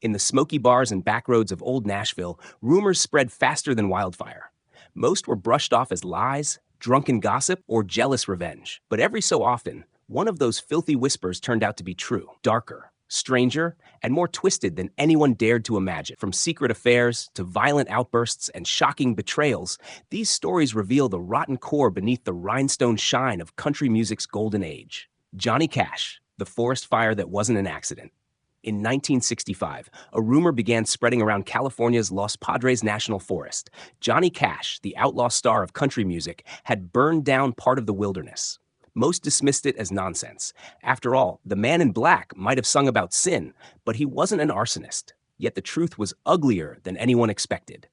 In the smoky bars and back roads of old Nashville, rumors spread faster than wildfire. Most were brushed off as lies, drunken gossip, or jealous revenge. But every so often, one of those filthy whispers turned out to be true, darker, stranger, and more twisted than anyone dared to imagine. From secret affairs to violent outbursts and shocking betrayals, these stories reveal the rotten core beneath the rhinestone shine of country music's golden age. Johnny Cash, the forest fire that wasn't an accident. In 1965, a rumor began spreading around California's Los Padres National Forest. Johnny Cash, the outlaw star of country music, had burned down part of the wilderness. Most dismissed it as nonsense. After all, the man in black might have sung about sin, but he wasn't an arsonist. Yet the truth was uglier than anyone expected.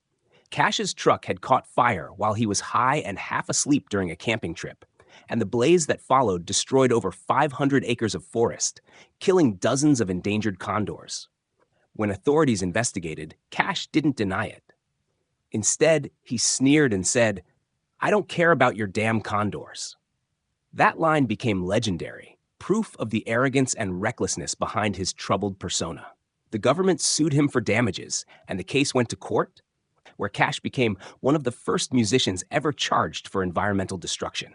Cash's truck had caught fire while he was high and half asleep during a camping trip, and the blaze that followed destroyed over 500 acres of forest, killing dozens of endangered condors. When authorities investigated, Cash didn't deny it. Instead, he sneered and said, "I don't care about your damn condors." That line became legendary, proof of the arrogance and recklessness behind his troubled persona. The government sued him for damages, and the case went to court, where Cash became one of the first musicians ever charged for environmental destruction.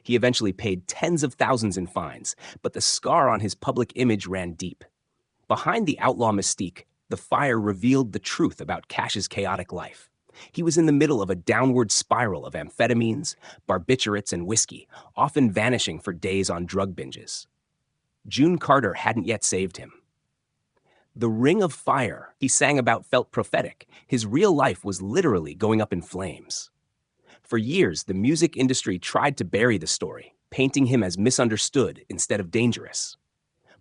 He eventually paid tens of thousands in fines, but the scar on his public image ran deep. Behind the outlaw mystique, the fire revealed the truth about Cash's chaotic life. He was in the middle of a downward spiral of amphetamines, barbiturates, and whiskey, often vanishing for days on drug binges. June Carter hadn't yet saved him. The ring of fire he sang about felt prophetic. His real life was literally going up in flames. For years, the music industry tried to bury the story, painting him as misunderstood instead of dangerous.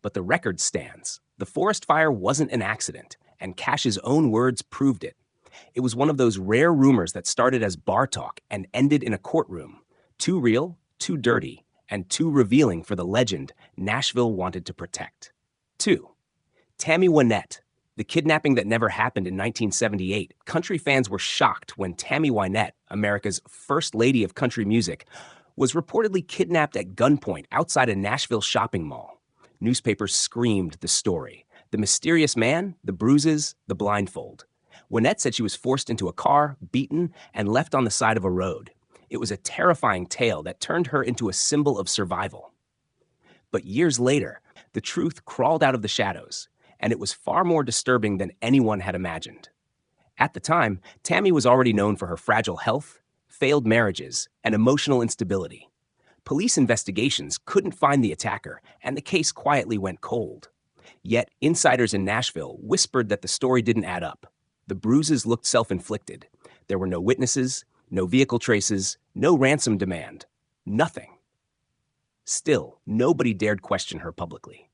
But the record stands. The forest fire wasn't an accident, and Cash's own words proved it. It was one of those rare rumors that started as bar talk and ended in a courtroom. Too real, too dirty, and too revealing for the legend Nashville wanted to protect. 2. Tammy Wynette, the kidnapping that never happened in 1978. Country fans were shocked when Tammy Wynette, America's first lady of country music, was reportedly kidnapped at gunpoint outside a Nashville shopping mall. Newspapers screamed the story. The mysterious man, the bruises, the blindfold. Wynette said she was forced into a car, beaten, and left on the side of a road. It was a terrifying tale that turned her into a symbol of survival. But years later, the truth crawled out of the shadows, and it was far more disturbing than anyone had imagined. At the time, Tammy was already known for her fragile health, failed marriages, and emotional instability. Police investigations couldn't find the attacker, and the case quietly went cold. Yet, insiders in Nashville whispered that the story didn't add up. The bruises looked self-inflicted. There were no witnesses, no vehicle traces, no ransom demand. Nothing. Still, nobody dared question her publicly.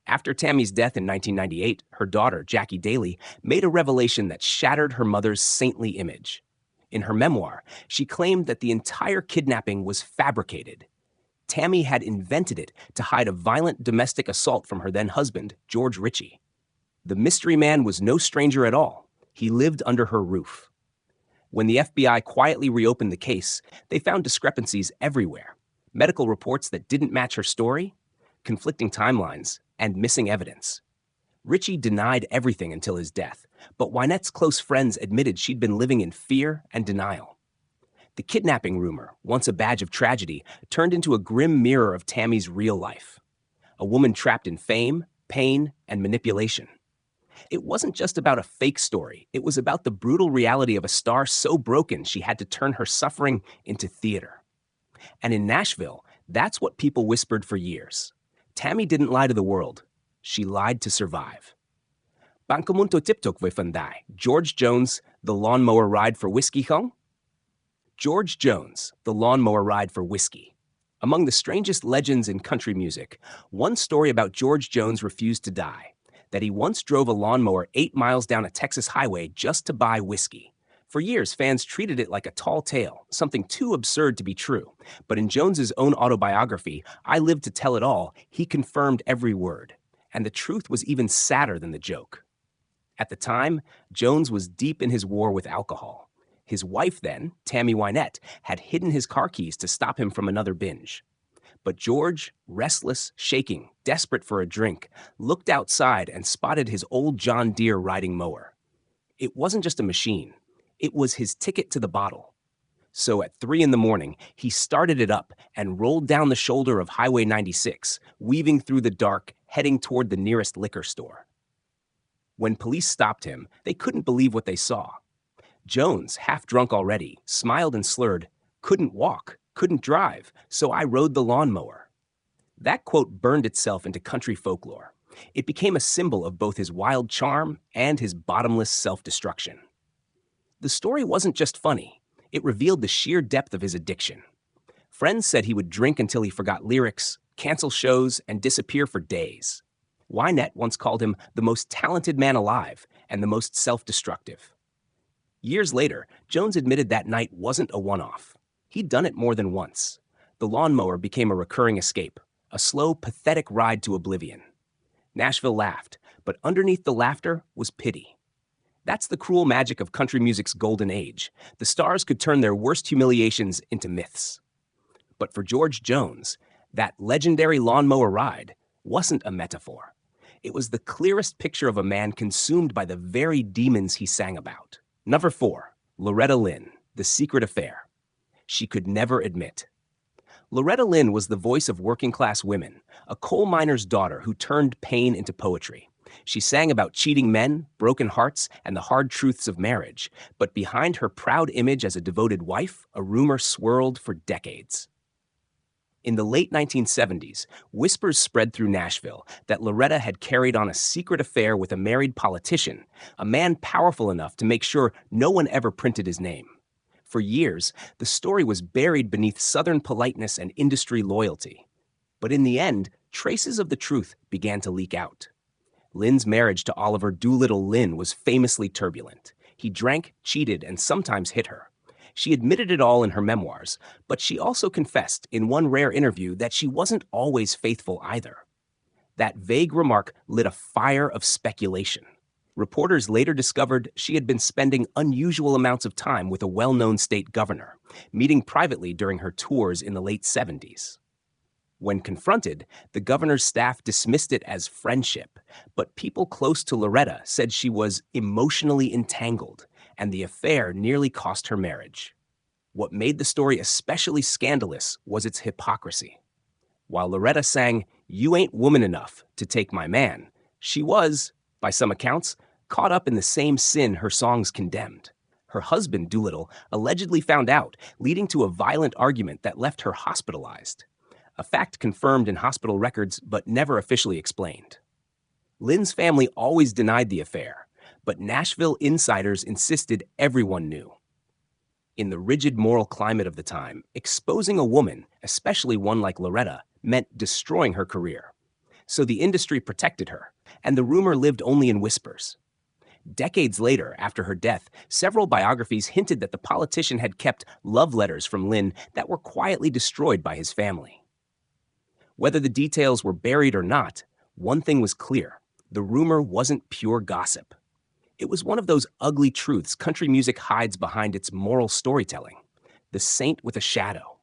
After Tammy's death in 1998, her daughter, Jackie Daly, made a revelation that shattered her mother's saintly image. In her memoir, she claimed that the entire kidnapping was fabricated. Tammy had invented it to hide a violent domestic assault from her then-husband, George Ritchie. The mystery man was no stranger at all. He lived under her roof. When the FBI quietly reopened the case, they found discrepancies everywhere. Medical reports that didn't match her story, conflicting timelines, and missing evidence. Ritchie denied everything until his death, but Wynette's close friends admitted she'd been living in fear and denial. The kidnapping rumor, once a badge of tragedy, turned into a grim mirror of Tammy's real life. A woman trapped in fame, pain, and manipulation. It wasn't just about a fake story. It was about the brutal reality of a star so broken she had to turn her suffering into theater. And in Nashville, that's what people whispered for years. Tammy didn't lie to the world. She lied to survive. Bankamunto tiptok way fundai. George Jones, The Lawnmower Ride for Whiskey Hung? George Jones, The Lawnmower Ride for Whiskey. Among the strangest legends in country music, one story about George Jones refused to die. That he once drove a lawnmower 8 miles down a Texas highway just to buy whiskey. For years, fans treated it like a tall tale, something too absurd to be true. But in Jones's own autobiography, I Live to Tell It All, he confirmed every word. And the truth was even sadder than the joke. At the time, Jones was deep in his war with alcohol. His wife then, Tammy Wynette, had hidden his car keys to stop him from another binge. But George, restless, shaking, desperate for a drink, looked outside and spotted his old John Deere riding mower. It wasn't just a machine. It was his ticket to the bottle. So at 3 in the morning, he started it up and rolled down the shoulder of Highway 96, weaving through the dark, heading toward the nearest liquor store. When police stopped him, they couldn't believe what they saw. Jones, half drunk already, smiled and slurred, "Couldn't walk, couldn't drive, so I rode the lawnmower." That quote burned itself into country folklore. It became a symbol of both his wild charm and his bottomless self-destruction. The story wasn't just funny. It revealed the sheer depth of his addiction. Friends said he would drink until he forgot lyrics, cancel shows, and disappear for days. Wynette once called him the most talented man alive and the most self-destructive. Years later, Jones admitted that night wasn't a one-off. He'd done it more than once. The lawnmower became a recurring escape, a slow, pathetic ride to oblivion. Nashville laughed, but underneath the laughter was pity. That's the cruel magic of country music's golden age. The stars could turn their worst humiliations into myths. But for George Jones, that legendary lawnmower ride wasn't a metaphor. It was the clearest picture of a man consumed by the very demons he sang about. Number 4, Loretta Lynn, The Secret Affair. She could never admit. Loretta Lynn was the voice of working-class women, a coal miner's daughter who turned pain into poetry. She sang about cheating men, broken hearts, and the hard truths of marriage. But behind her proud image as a devoted wife, a rumor swirled for decades. In the late 1970s, whispers spread through Nashville that Loretta had carried on a secret affair with a married politician, a man powerful enough to make sure no one ever printed his name. For years, the story was buried beneath Southern politeness and industry loyalty. But in the end, traces of the truth began to leak out. Lynn's marriage to Oliver Doolittle Lynn was famously turbulent. He drank, cheated, and sometimes hit her. She admitted it all in her memoirs, but she also confessed in one rare interview that she wasn't always faithful either. That vague remark lit a fire of speculation. Reporters later discovered she had been spending unusual amounts of time with a well-known state governor, meeting privately during her tours in the late 70s. When confronted, the governor's staff dismissed it as friendship, but people close to Loretta said she was emotionally entangled, and the affair nearly cost her marriage. What made the story especially scandalous was its hypocrisy. While Loretta sang, "You ain't woman enough to take my man," she was, by some accounts, caught up in the same sin her songs condemned. Her husband, Doolittle, allegedly found out, leading to a violent argument that left her hospitalized. A fact confirmed in hospital records but never officially explained. Lynn's family always denied the affair, but Nashville insiders insisted everyone knew. In the rigid moral climate of the time, exposing a woman, especially one like Loretta, meant destroying her career. So the industry protected her, and the rumor lived only in whispers. Decades later, after her death, several biographies hinted that the politician had kept love letters from Lynn that were quietly destroyed by his family. Whether the details were buried or not, one thing was clear: the rumor wasn't pure gossip. It was one of those ugly truths country music hides behind its moral storytelling, the saint with a shadow.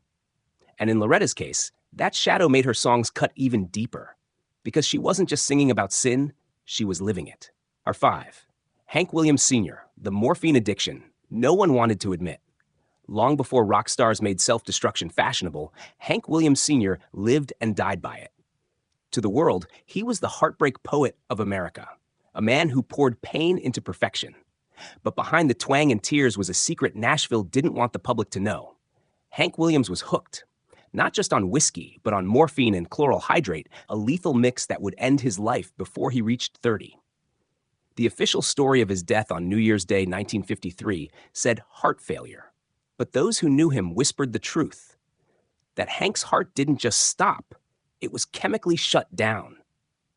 And in Loretta's case, that shadow made her songs cut even deeper, because she wasn't just singing about sin, she was living it. Our 5. Hank Williams Sr., the morphine addiction no one wanted to admit. Long before rock stars made self-destruction fashionable, Hank Williams Sr. lived and died by it. To the world, he was the heartbreak poet of America, a man who poured pain into perfection. But behind the twang and tears was a secret Nashville didn't want the public to know. Hank Williams was hooked, not just on whiskey, but on morphine and chloral hydrate, a lethal mix that would end his life before he reached 30. The official story of his death on New Year's Day 1953 said heart failure. But those who knew him whispered the truth, that Hank's heart didn't just stop, it was chemically shut down.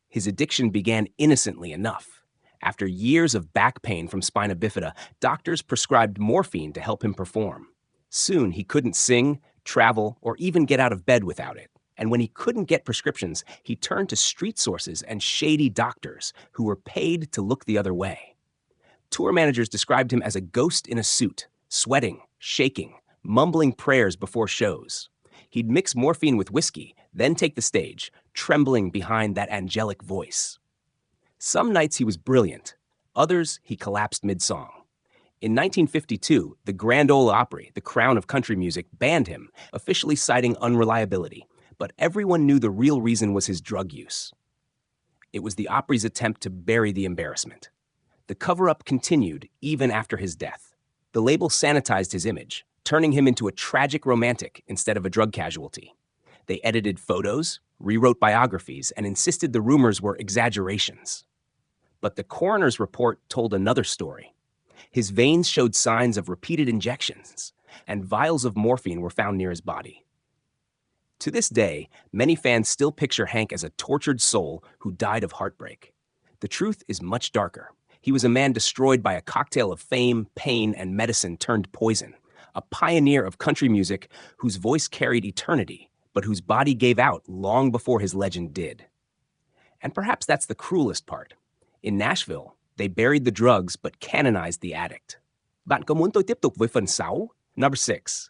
His addiction began innocently enough. After years of back pain from spina bifida, doctors prescribed morphine to help him perform. Soon he couldn't sing, travel, or even get out of bed without it. And when he couldn't get prescriptions, he turned to street sources and shady doctors who were paid to look the other way. Tour managers described him as a ghost in a suit, sweating, shaking, mumbling prayers before shows. He'd mix morphine with whiskey, then take the stage, trembling behind that angelic voice. Some nights he was brilliant, others he collapsed mid-song. In 1952, the Grand Ole Opry, the crown of country music, banned him, officially citing unreliability, but everyone knew the real reason was his drug use. It was the Opry's attempt to bury the embarrassment. The cover-up continued even after his death. The label sanitized his image, turning him into a tragic romantic instead of a drug casualty. They edited photos, rewrote biographies, and insisted the rumors were exaggerations. But the coroner's report told another story. His veins showed signs of repeated injections, and vials of morphine were found near his body. To this day, many fans still picture Hank as a tortured soul who died of heartbreak. The truth is much darker. He was a man destroyed by a cocktail of fame, pain, and medicine turned poison, a pioneer of country music whose voice carried eternity, but whose body gave out long before his legend did. And perhaps that's the cruelest part. In Nashville, they buried the drugs but canonized the addict. Bạn có muốn tôi tiếp tục với phần 6? Number 6.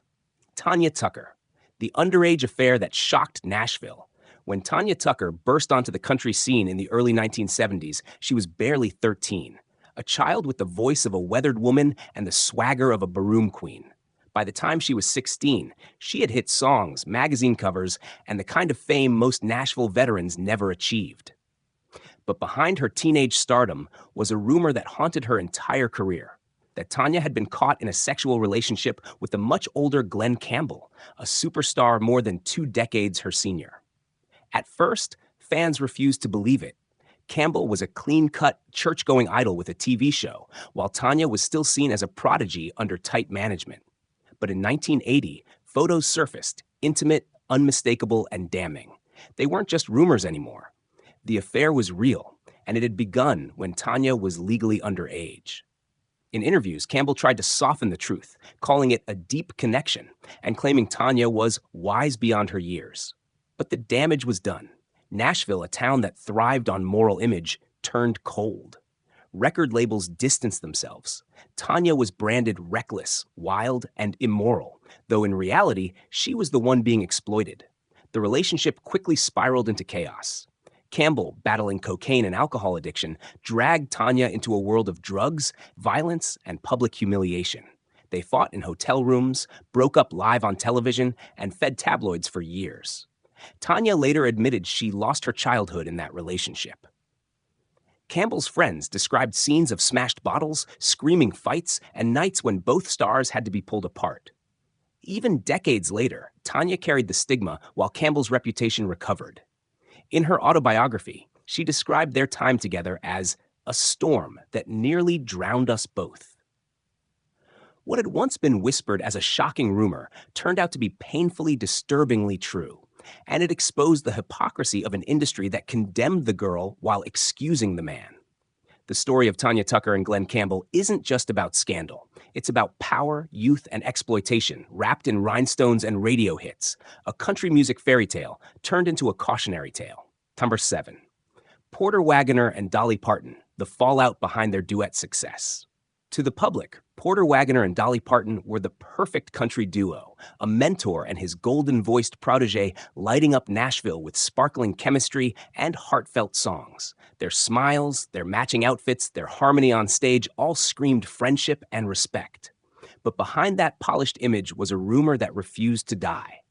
Tanya Tucker, the underage affair that shocked Nashville. When Tanya Tucker burst onto the country scene in the early 1970s, she was barely 13, a child with the voice of a weathered woman and the swagger of a baroom queen. By the time she was 16, she had hit songs, magazine covers, and the kind of fame most Nashville veterans never achieved. But behind her teenage stardom was a rumor that haunted her entire career, that Tanya had been caught in a sexual relationship with the much older Glenn Campbell, a superstar more than 2 decades her senior. At first, fans refused to believe it. Campbell was a clean-cut, church-going idol with a TV show, while Tanya was still seen as a prodigy under tight management. But in 1980, photos surfaced, intimate, unmistakable, and damning. They weren't just rumors anymore. The affair was real, and it had begun when Tanya was legally underage. In interviews, Campbell tried to soften the truth, calling it a deep connection, and claiming Tanya was wise beyond her years. But the damage was done. Nashville, a town that thrived on moral image, turned cold. Record labels distanced themselves. Tanya was branded reckless, wild, and immoral, though in reality, she was the one being exploited. The relationship quickly spiraled into chaos. Campbell, battling cocaine and alcohol addiction, dragged Tanya into a world of drugs, violence, and public humiliation. They fought in hotel rooms, broke up live on television, and fed tabloids for years. Tanya later admitted she lost her childhood in that relationship. Campbell's friends described scenes of smashed bottles, screaming fights, and nights when both stars had to be pulled apart. Even decades later, Tanya carried the stigma while Campbell's reputation recovered. In her autobiography, she described their time together as a storm that nearly drowned us both. What had once been whispered as a shocking rumor turned out to be painfully, disturbingly true, and it exposed the hypocrisy of an industry that condemned the girl while excusing the man. The story of Tanya Tucker and Glenn Campbell isn't just about scandal. It's about power, youth, and exploitation wrapped in rhinestones and radio hits, a country music fairy tale turned into a cautionary tale. Number 7. Porter Wagoner and Dolly Parton, the fallout behind their duet success. To the public, Porter Wagoner and Dolly Parton were the perfect country duo, a mentor and his golden-voiced protege lighting up Nashville with sparkling chemistry and heartfelt songs. Their smiles, their matching outfits, their harmony on stage all screamed friendship and respect. But behind that polished image was a rumor that refused to die,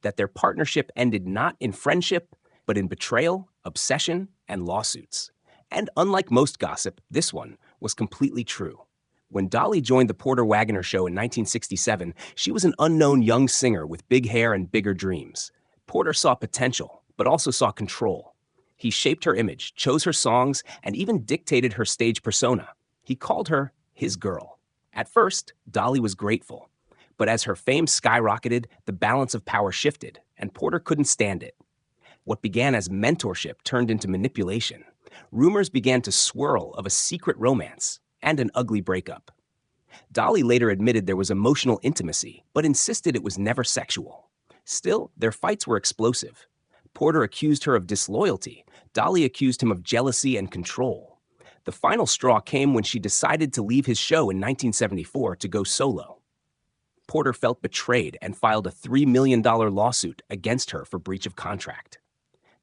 that their partnership ended not in friendship, but in betrayal, obsession, and lawsuits. And unlike most gossip, this one was completely true. When Dolly joined the Porter Wagoner Show in 1967, she was an unknown young singer with big hair and bigger dreams. Porter saw potential, but also saw control. He shaped her image, chose her songs, and even dictated her stage persona. He called her his girl. At first, Dolly was grateful. But as her fame skyrocketed, the balance of power shifted, and Porter couldn't stand it. What began as mentorship turned into manipulation. Rumors began to swirl of a secret romance and an ugly breakup. Dolly later admitted there was emotional intimacy, but insisted it was never sexual. Still, their fights were explosive. Porter accused her of disloyalty. Dolly accused him of jealousy and control. The final straw came when she decided to leave his show in 1974 to go solo. Porter felt betrayed and filed a $3 million lawsuit against her for breach of contract.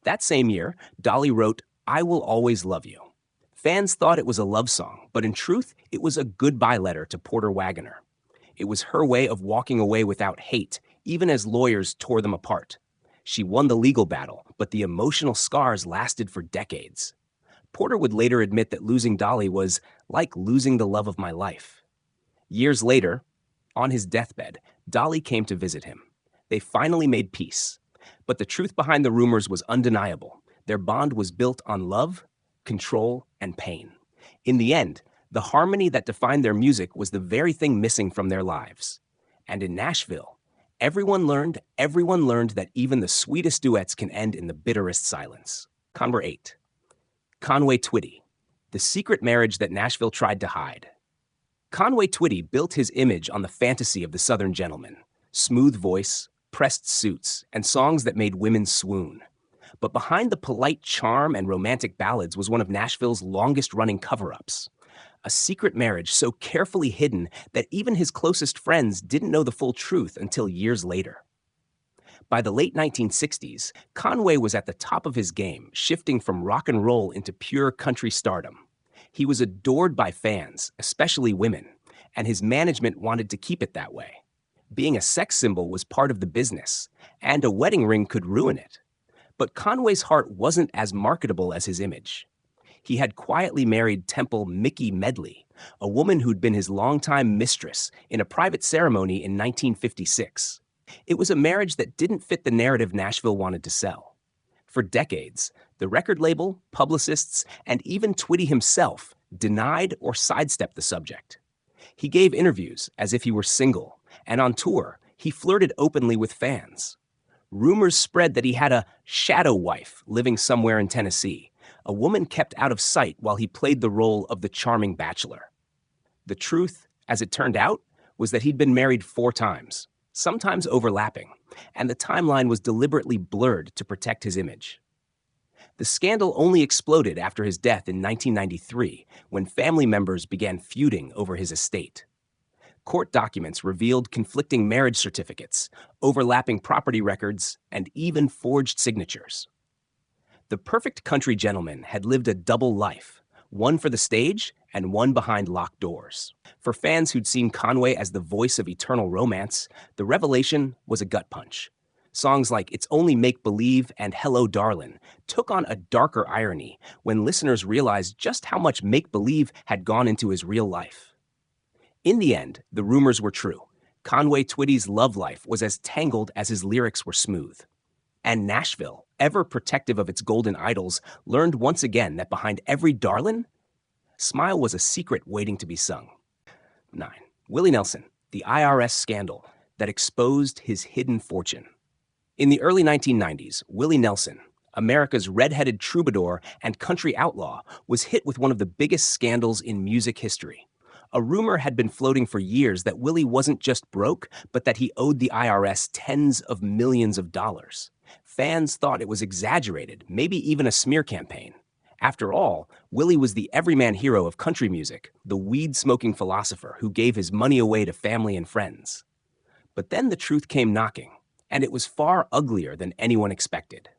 That same year, Dolly wrote, "I Will Always Love You." Fans thought it was a love song, but in truth, it was a goodbye letter to Porter Wagoner. It was her way of walking away without hate, even as lawyers tore them apart. She won the legal battle, but the emotional scars lasted for decades. Porter would later admit that losing Dolly was like losing the love of my life. Years later, on his deathbed, Dolly came to visit him. They finally made peace. But the truth behind the rumors was undeniable. Their bond was built on love, control, and pain. In the end, the harmony that defined their music was the very thing missing from their lives. And in Nashville, everyone learned that even the sweetest duets can end in the bitterest silence. Conver 8. Conway Twitty, the secret marriage that Nashville tried to hide. Conway Twitty built his image on the fantasy of the Southern gentleman: smooth voice, pressed suits, and songs that made women swoon. But behind the polite charm and romantic ballads was one of Nashville's longest-running cover-ups. A secret marriage so carefully hidden that even his closest friends didn't know the full truth until years later. By the late 1960s, Conway was at the top of his game, shifting from rock and roll into pure country stardom. He was adored by fans, especially women, and his management wanted to keep it that way. Being a sex symbol was part of the business, and a wedding ring could ruin it. But Conway's heart wasn't as marketable as his image. He had quietly married Temple Mickey Medley, a woman who'd been his longtime mistress, in a private ceremony in 1956. It was a marriage that didn't fit the narrative Nashville wanted to sell. For decades, the record label, publicists, and even Twitty himself denied or sidestepped the subject. He gave interviews as if he were single, and on tour, he flirted openly with fans. Rumors spread that he had a shadow wife living somewhere in Tennessee, a woman kept out of sight while he played the role of the charming bachelor. The truth, as it turned out, was that he'd been married 4 times, sometimes overlapping, and the timeline was deliberately blurred to protect his image. The scandal only exploded after his death in 1993, when family members began feuding over his estate. Court documents revealed conflicting marriage certificates, overlapping property records, and even forged signatures. The perfect country gentleman had lived a double life, one for the stage and one behind locked doors. For fans who'd seen Conway as the voice of eternal romance, the revelation was a gut punch. Songs like It's Only Make Believe and Hello Darlin' took on a darker irony when listeners realized just how much make-believe had gone into his real life. In the end, the rumors were true. Conway Twitty's love life was as tangled as his lyrics were smooth. And Nashville, ever protective of its golden idols, learned once again that behind every darlin', smile was a secret waiting to be sung. 9. Willie Nelson, the IRS scandal that exposed his hidden fortune. In the early 1990s, Willie Nelson, America's red-headed troubadour and country outlaw, was hit with one of the biggest scandals in music history. A rumor had been floating for years that Willie wasn't just broke, but that he owed the IRS tens of millions of dollars. Fans thought it was exaggerated, maybe even a smear campaign. After all, Willie was the everyman hero of country music, the weed-smoking philosopher who gave his money away to family and friends. But then the truth came knocking, and it was far uglier than anyone expected.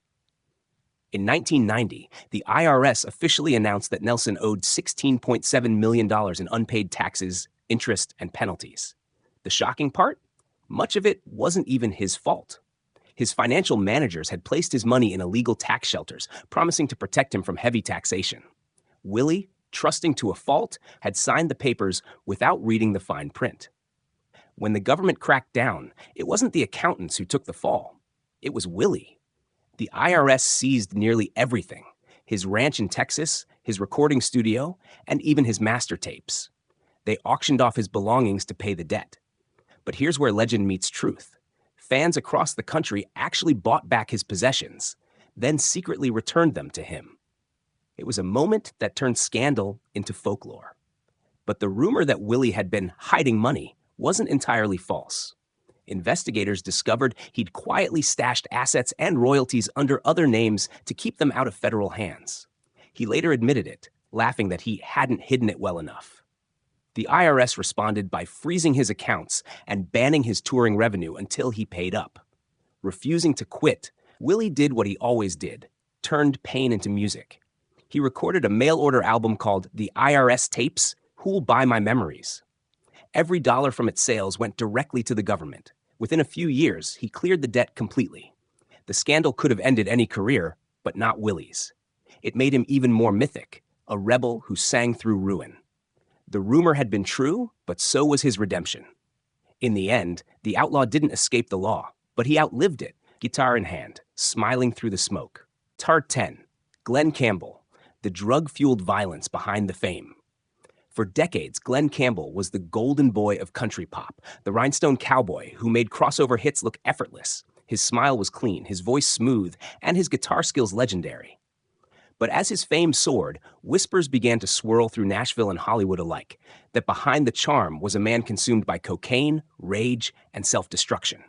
In 1990, the IRS officially announced that Nelson owed $16.7 million in unpaid taxes, interest, and penalties. The shocking part? Much of it wasn't even his fault. His financial managers had placed his money in illegal tax shelters, promising to protect him from heavy taxation. Willie, trusting to a fault, had signed the papers without reading the fine print. When the government cracked down, it wasn't the accountants who took the fall. It was Willie. The IRS seized nearly everything: his ranch in Texas, his recording studio, and even his master tapes. They auctioned off his belongings to pay the debt. But here's where legend meets truth. Fans across the country actually bought back his possessions, then secretly returned them to him. It was a moment that turned scandal into folklore. But the rumor that Willie had been hiding money wasn't entirely false. Investigators discovered he'd quietly stashed assets and royalties under other names to keep them out of federal hands. He later admitted it, laughing that he hadn't hidden it well enough. The IRS responded by freezing his accounts and banning his touring revenue until he paid up. Refusing to quit, Willie did what he always did, turned pain into music. He recorded a mail-order album called The IRS Tapes, Who'll Buy My Memories? Every dollar from its sales went directly to the government. Within a few years, he cleared the debt completely. The scandal could have ended any career, but not Willie's. It made him even more mythic, a rebel who sang through ruin. The rumor had been true, but so was his redemption. In the end, the outlaw didn't escape the law, but he outlived it, guitar in hand, smiling through the smoke. Tar 10. Glen Campbell, the drug-fueled violence behind the fame. For decades, Glen Campbell was the golden boy of country pop, the rhinestone cowboy who made crossover hits look effortless. His smile was clean, his voice smooth, and his guitar skills legendary. But as his fame soared, whispers began to swirl through Nashville and Hollywood alike, that behind the charm was a man consumed by cocaine, rage, and self-destruction.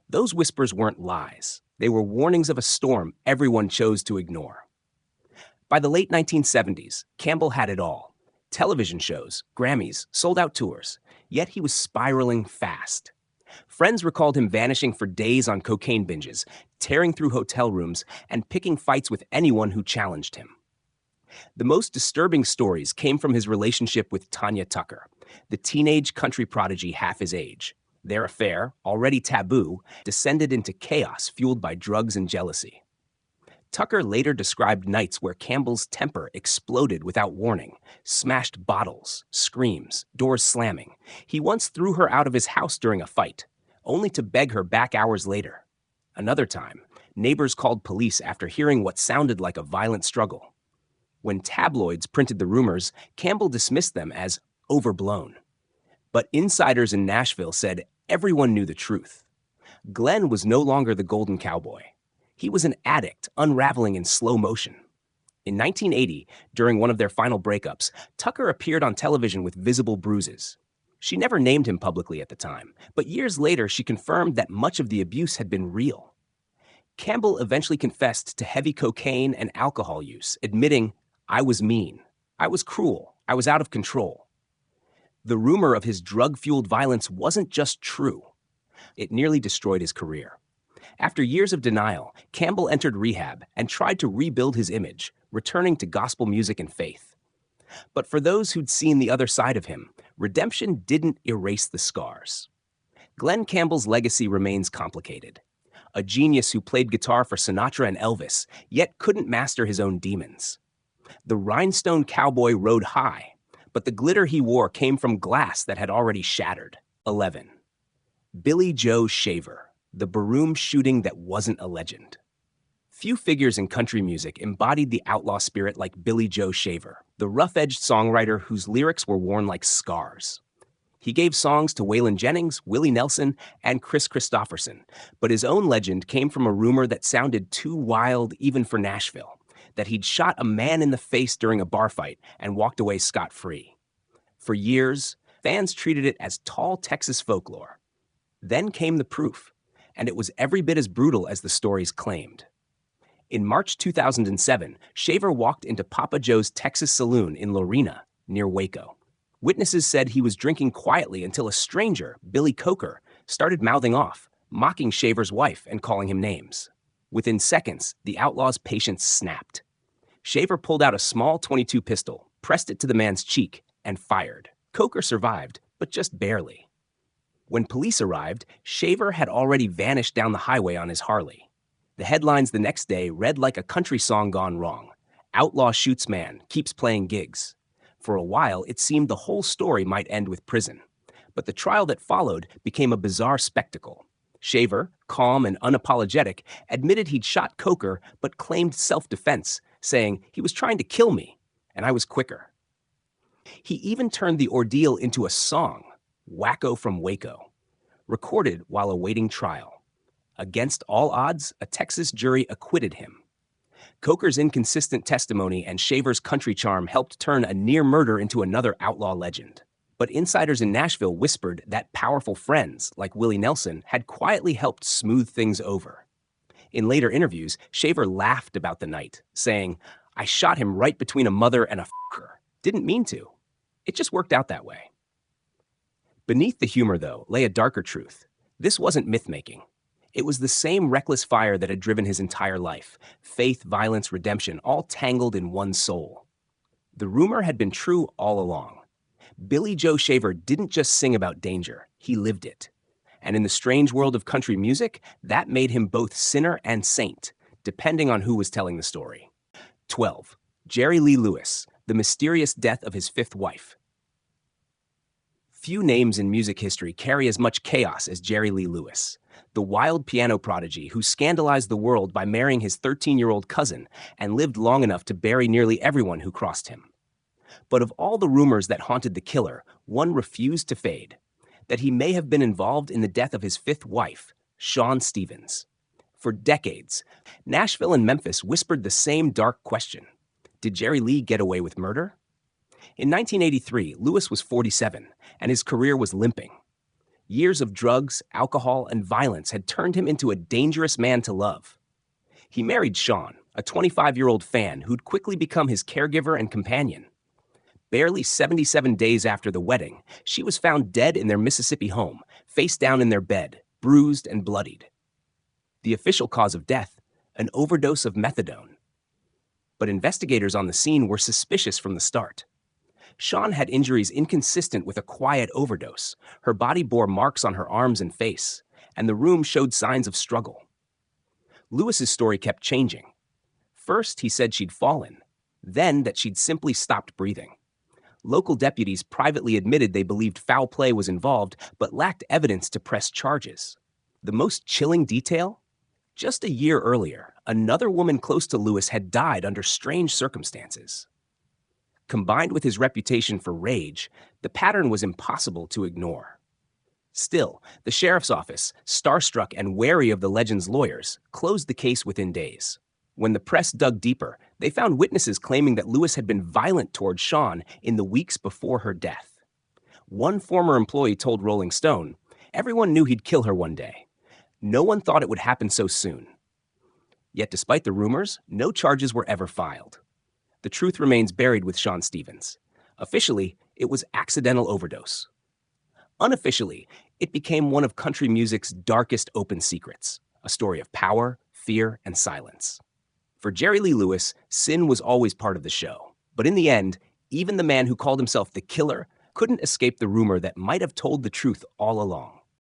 Those whispers weren't lies. They were warnings of a storm everyone chose to ignore. By the late 1970s, Campbell had it all. Television shows, Grammys, sold-out tours. Yet he was spiraling fast. Friends recalled him vanishing for days on cocaine binges, tearing through hotel rooms, and picking fights with anyone who challenged him. The most disturbing stories came from his relationship with Tanya Tucker, the teenage country prodigy half his age. Their affair, already taboo, descended into chaos fueled by drugs and jealousy. Tucker later described nights where Campbell's temper exploded without warning, smashed bottles, screams, doors slamming. He once threw her out of his house during a fight, only to beg her back hours later. Another time, neighbors called police after hearing what sounded like a violent struggle. When tabloids printed the rumors, Campbell dismissed them as overblown. But insiders in Nashville said everyone knew the truth. Glen was no longer the golden cowboy. He was an addict unraveling in slow motion. In 1980, during one of their final breakups, Tucker appeared on television with visible bruises. She never named him publicly at the time, but years later she confirmed that much of the abuse had been real. Campbell eventually confessed to heavy cocaine and alcohol use, admitting, "I was mean. I was cruel. I was out of control." The rumor of his drug-fueled violence wasn't just true. It nearly destroyed his career. After years of denial, Campbell entered rehab and tried to rebuild his image, returning to gospel music and faith. But for those who'd seen the other side of him, redemption didn't erase the scars. Glen Campbell's legacy remains complicated. A genius who played guitar for Sinatra and Elvis, yet couldn't master his own demons. The rhinestone cowboy rode high, but the glitter he wore came from glass that had already shattered. 11. Billy Joe Shaver, the Baroom shooting that wasn't a legend. Few figures in country music embodied the outlaw spirit like Billy Joe Shaver, the rough-edged songwriter whose lyrics were worn like scars. He gave songs to Waylon Jennings, Willie Nelson, and Chris Christopherson, but his own legend came from a rumor that sounded too wild even for Nashville, that he'd shot a man in the face during a bar fight and walked away scot-free. For years, fans treated it as tall Texas folklore. Then came the proof, and it was every bit as brutal as the stories claimed. In March 2007, Shaver walked into Papa Joe's Texas Saloon in Lorena, near Waco. Witnesses said he was drinking quietly until a stranger, Billy Coker, started mouthing off, mocking Shaver's wife and calling him names. Within seconds, the outlaw's patience snapped. Shaver pulled out a small .22 pistol, pressed it to the man's cheek, and fired. Coker survived, but just barely. When police arrived, Shaver had already vanished down the highway on his Harley. The headlines the next day read like a country song gone wrong. Outlaw shoots man, keeps playing gigs. For a while, it seemed the whole story might end with prison. But the trial that followed became a bizarre spectacle. Shaver, calm and unapologetic, admitted he'd shot Coker but claimed self-defense, saying he was trying to kill me, and I was quicker. He even turned the ordeal into a song, Wacko from Waco, recorded while awaiting trial. Against all odds, a Texas jury acquitted him. Coker's inconsistent testimony and Shaver's country charm helped turn a near murder into another outlaw legend. But insiders in Nashville whispered that powerful friends, like Willie Nelson, had quietly helped smooth things over. In later interviews, Shaver laughed about the night, saying, "I shot him right between a mother and a f***er. Didn't mean to. It just worked out that way." Beneath the humor, though, lay a darker truth. This wasn't myth-making. It was the same reckless fire that had driven his entire life. Faith, violence, redemption, all tangled in one soul. The rumor had been true all along. Billy Joe Shaver didn't just sing about danger, he lived it. And in the strange world of country music, that made him both sinner and saint, depending on who was telling the story. 12. Jerry Lee Lewis, the mysterious death of his fifth wife. Few names in music history carry as much chaos as Jerry Lee Lewis, the wild piano prodigy who scandalized the world by marrying his 13-year-old cousin and lived long enough to bury nearly everyone who crossed him. But of all the rumors that haunted the killer, one refused to fade: that he may have been involved in the death of his fifth wife, Shawn Stevens. For decades, Nashville and Memphis whispered the same dark question: did Jerry Lee get away with murder? In 1983, Lewis was 47, and his career was limping. Years of drugs, alcohol, and violence had turned him into a dangerous man to love. He married Shawn, a 25-year-old fan who'd quickly become his caregiver and companion. Barely 77 days after the wedding, she was found dead in their Mississippi home, face down in their bed, bruised and bloodied. The official cause of death: an overdose of methadone. But investigators on the scene were suspicious from the start. Shawn had injuries inconsistent with a quiet overdose. Her body bore marks on her arms and face, and the room showed signs of struggle. Lewis's story kept changing. First, he said she'd fallen, then that she'd simply stopped breathing. Local deputies privately admitted they believed foul play was involved, but lacked evidence to press charges. The most chilling detail? Just a year earlier, another woman close to Lewis had died under strange circumstances. Combined with his reputation for rage, the pattern was impossible to ignore. Still, the sheriff's office, starstruck and wary of the legend's lawyers, closed the case within days. When the press dug deeper, they found witnesses claiming that Lewis had been violent toward Shawn in the weeks before her death. One former employee told Rolling Stone, "Everyone knew he'd kill her one day. No one thought it would happen so soon." Yet despite the rumors, no charges were ever filed. The truth remains buried with Shawn Stevens. Officially, it was accidental overdose. Unofficially, it became one of country music's darkest open secrets, a story of power, fear, and silence. For Jerry Lee Lewis, sin was always part of the show. But in the end, even the man who called himself the killer couldn't escape the rumor that might have told the truth all along.